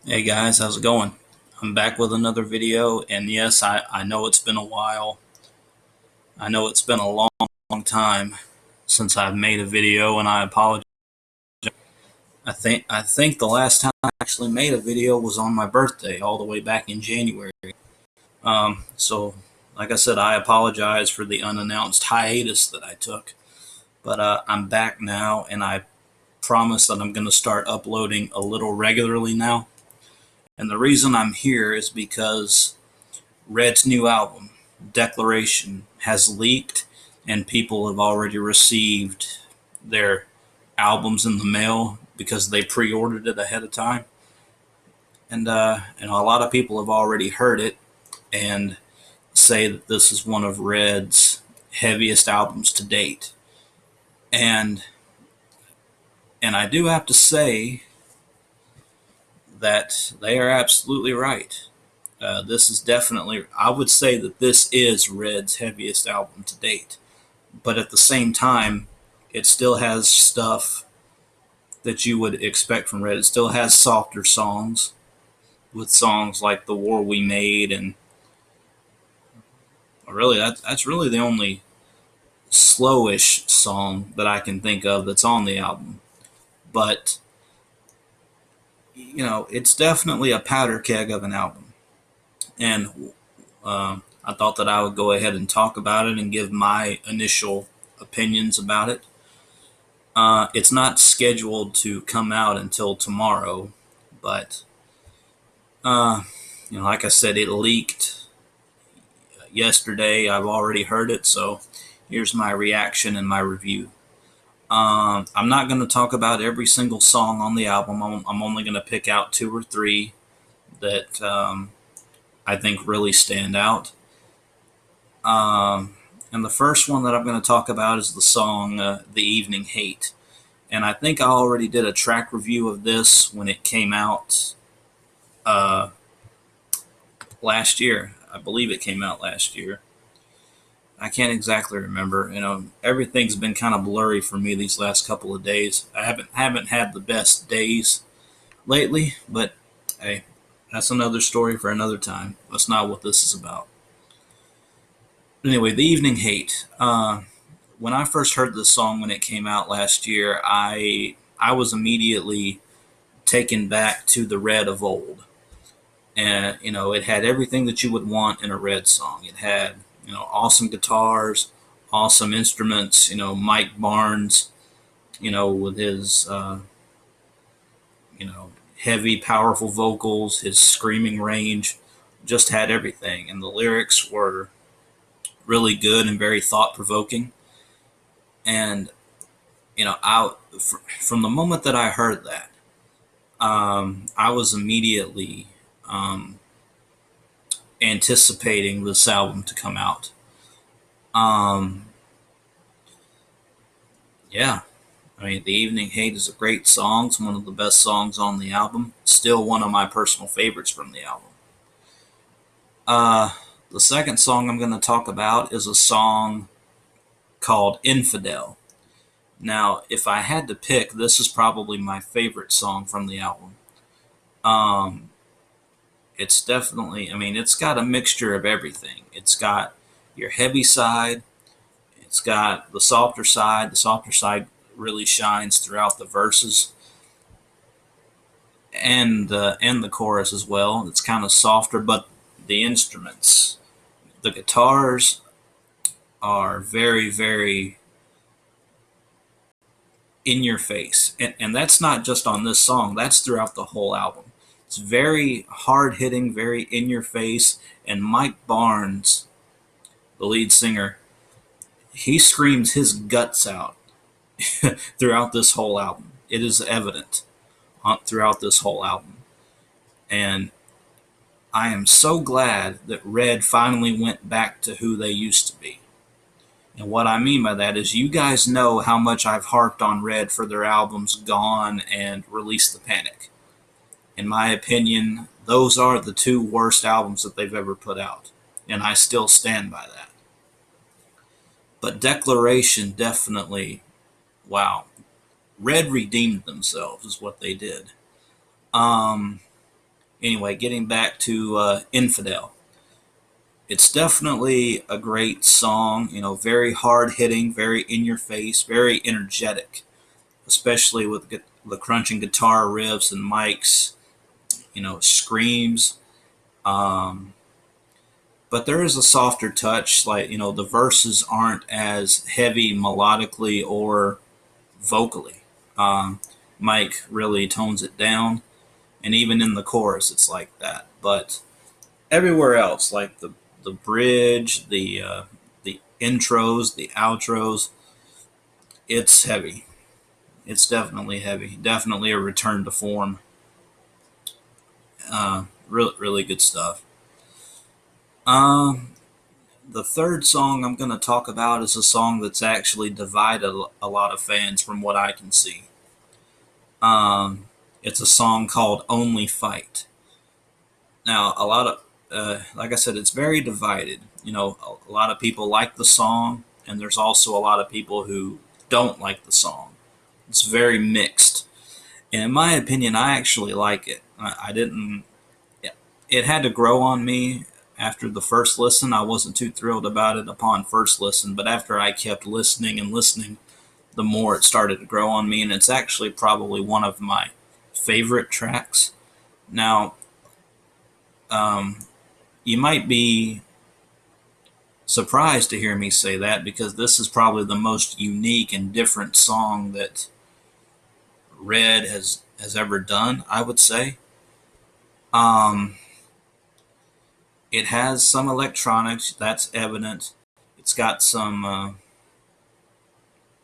Hey guys, how's it going? I'm back with another video, and yes, I know it's been a while. I know it's been a long time since I've made a video, and I apologize. I think the last time I actually made a video was on my birthday, all the way back in January. So, like I said, I apologize for the unannounced hiatus that I took, but I'm back now, and I promise that I'm going to start uploading a little regularly now. And the reason I'm here is because Red's new album, Declaration, has leaked, and people have already received their albums in the mail because they pre-ordered it ahead of time. And a lot of people have already heard it and say that this is one of Red's heaviest albums to date. And and I do have to say that they are absolutely right. This is definitely, I would say that this is Red's heaviest album to date. But at the same time, it still has stuff that you would expect from Red. It still has softer songs, with songs like "The War We Made," and really that's really the only slowish song that I can think of that's on the album. But it's definitely a powder keg of an album, and I thought that I would go ahead and talk about it and give my initial opinions about it. It's not scheduled to come out until tomorrow, but uh, like I said, it leaked yesterday. I've already heard it, so here's my reaction and my review. I'm not going to talk about every single song on the album. I'm only going to pick out two or three that I think really stand out. And the first one that I'm going to talk about is the song "The Evening Hate." And I think I already did a track review of this when it came out uh, last year. I believe it came out last year. I can't exactly remember. Everything's been kind of blurry for me these last couple of days. I haven't had the best days lately, but hey, that's another story for another time. That's not what this is about. Anyway, "The Evening Hate." When I first heard this song when it came out last year, I was immediately taken back to the Red of old. And it had everything that you would want in a Red song. It had awesome guitars, awesome instruments. Mike Barnes, with his heavy, powerful vocals, his screaming range, just had everything. And the lyrics were really good and very thought provoking. And from the moment that I heard that, I was immediately anticipating this album to come out. Um, yeah, I mean, "The Evening Hate" is a great song. It's one of the best songs on the album. Still one of my personal favorites from the album. Uh, the second song I'm going to talk about is a song called "Infidel." Now, if I had to pick, this is probably my favorite song from the album. Um, it's definitely, I mean, it's got a mixture of everything. It's got your heavy side, it's got the softer side. The softer side really shines throughout the verses and the chorus as well. It's kind of softer, but the instruments, the guitars are very, very in your face. And that's not just on this song, that's throughout the whole album. It's very hard hitting, very in your face. And Mike Barnes, the lead singer, he screams his guts out throughout this whole album. It is evident throughout this whole album. And I am so glad that Red finally went back to who they used to be. And what I mean by that is, you guys know how much I've harped on Red for their albums Gone and Release the Panic. In my opinion, those are the two worst albums that they've ever put out. And I still stand by that. But Declaration definitely, wow. Red redeemed themselves is what they did. Um, Anyway, getting back to Infidel. It's definitely a great song, very hard hitting, very in your face, very energetic, especially with the crunching guitar riffs and Mike's, screams. Um, but there is a softer touch, like, the verses aren't as heavy melodically or vocally. Um, Mike really tones it down, and even in the chorus, it's like that. But everywhere else, like the bridge, the intros, the outros, it's heavy. It's definitely heavy. Definitely a return to form. Really, really good stuff. Um, the third song I'm going to talk about is a song that's actually divided a lot of fans from what I can see. It's a song called Only Fight. Now, a lot of, like I said, it's very divided. A lot of people like the song, and there's also a lot of people who don't like the song. It's very mixed. And in my opinion, I actually like it. I didn't, it had to grow on me after the first listen. I wasn't too thrilled about it upon first listen, but after I kept listening and listening, the more it started to grow on me, and it's actually probably one of my favorite tracks. Now, um, you might be surprised to hear me say that because this is probably the most unique and different song that Red has ever done, I would say. Um, it has some electronics, that's evident. It's got some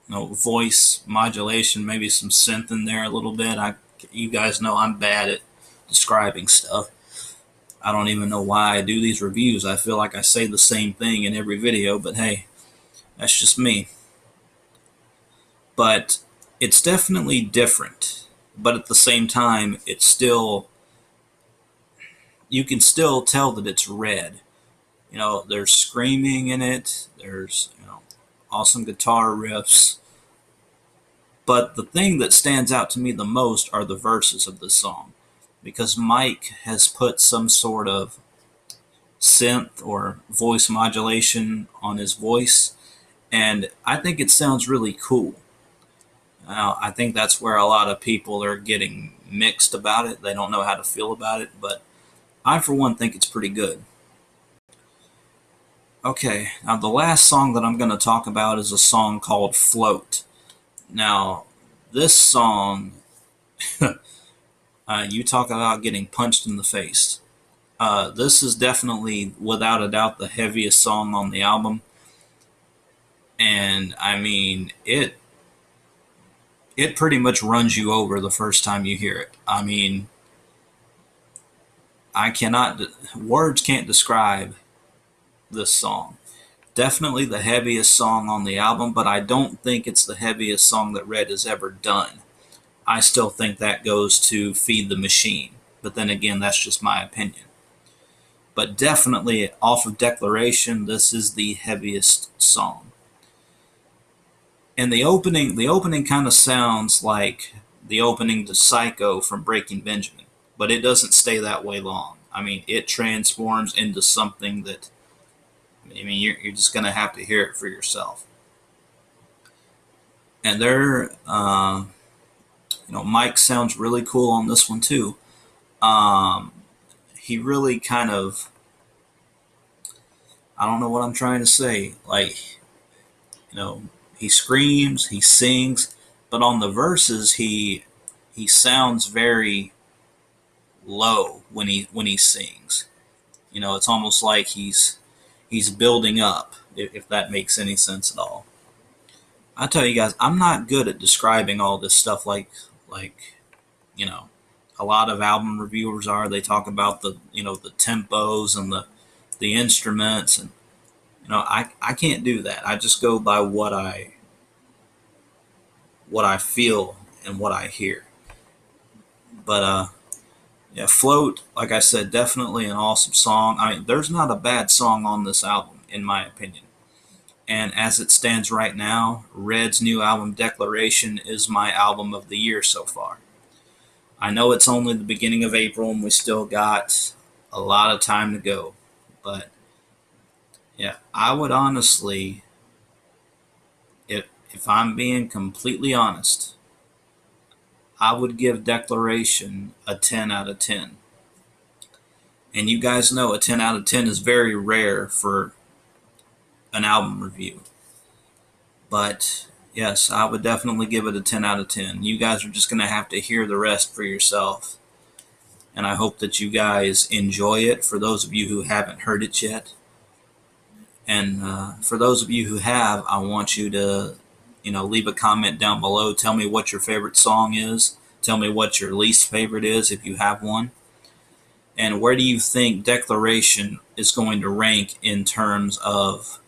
voice modulation, maybe some synth in there a little bit. You guys know I'm bad at describing stuff. I don't even know why I do these reviews. I feel like I say the same thing in every video, but hey, that's just me. But it's definitely different. But at the same time, it's still, you can still tell that it's Red. There's screaming in it. There's, awesome guitar riffs. But the thing that stands out to me the most are the verses of this song, because Mike has put some sort of synth or voice modulation on his voice, and I think it sounds really cool. Now, I think that's where a lot of people are getting mixed about it. They don't know how to feel about it, but I, for one, think it's pretty good. Okay, now the last song that I'm going to talk about is a song called Float. Now, this song, you talk about getting punched in the face. This is definitely, without a doubt, the heaviest song on the album. And I mean, it pretty much runs you over the first time you hear it. I mean, words can't describe this song. Definitely the heaviest song on the album, but I don't think it's the heaviest song that Red has ever done. I still think that goes to Feed the Machine. But then again, that's just my opinion. But definitely off of Declaration, this is the heaviest song. And the opening kind of sounds like the opening to Psycho from Breaking Benjamin, but it doesn't stay that way long. I mean, it transforms into something that, I mean, you're just going to have to hear it for yourself. And Mike sounds really cool on this one too. He really kind of, I don't know what I'm trying to say. Like, he screams, he sings, but on the verses, he sounds very low when he sings. It's almost like he's building up, if that makes any sense at all. I tell you guys, I'm not good at describing all this stuff like you know a lot of album reviewers are. They talk about the tempos and the instruments, and I can't do that. I just go by what I feel and what I hear. But yeah, Float, like I said, definitely an awesome song. I mean, there's not a bad song on this album, in my opinion. And as it stands right now, Red's new album, Declaration, is my album of the year so far. I know it's only the beginning of April and we still got a lot of time to go. But yeah, I would honestly, if I'm being completely honest, I would give Declaration a 10 out of 10. And you guys know a 10 out of 10 is very rare for an album review. But yes, I would definitely give it a 10 out of 10. You guys are just going to have to hear the rest for yourself. And I hope that you guys enjoy it for those of you who haven't heard it yet. And for those of you who have, I want you to, leave a comment down below. Tell me what your favorite song is. Tell me what your least favorite is if you have one. And where do you think Declaration is going to rank in terms of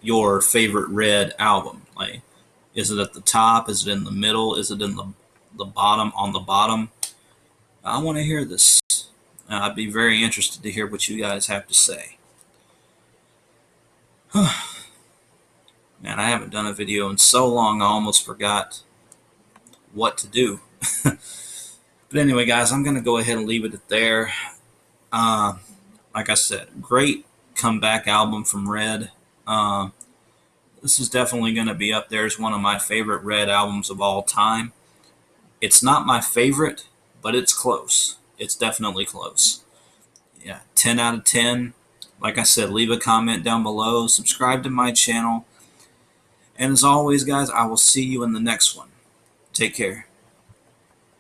your favorite Red album? Like, is it at the top? Is it in the middle? Is it in the bottom, on the bottom? I want to hear this. I'd be very interested to hear what you guys have to say. Man, I haven't done a video in so long I almost forgot what to do. But anyway, guys, I'm going to go ahead and leave it there. Like I said, great comeback album from Red. This is definitely going to be up there as one of my favorite Red albums of all time. It's not my favorite, but it's close. It's definitely close. Yeah, 10 out of 10. Like I said, leave a comment down below. Subscribe to my channel. And as always, guys, I will see you in the next one. Take care.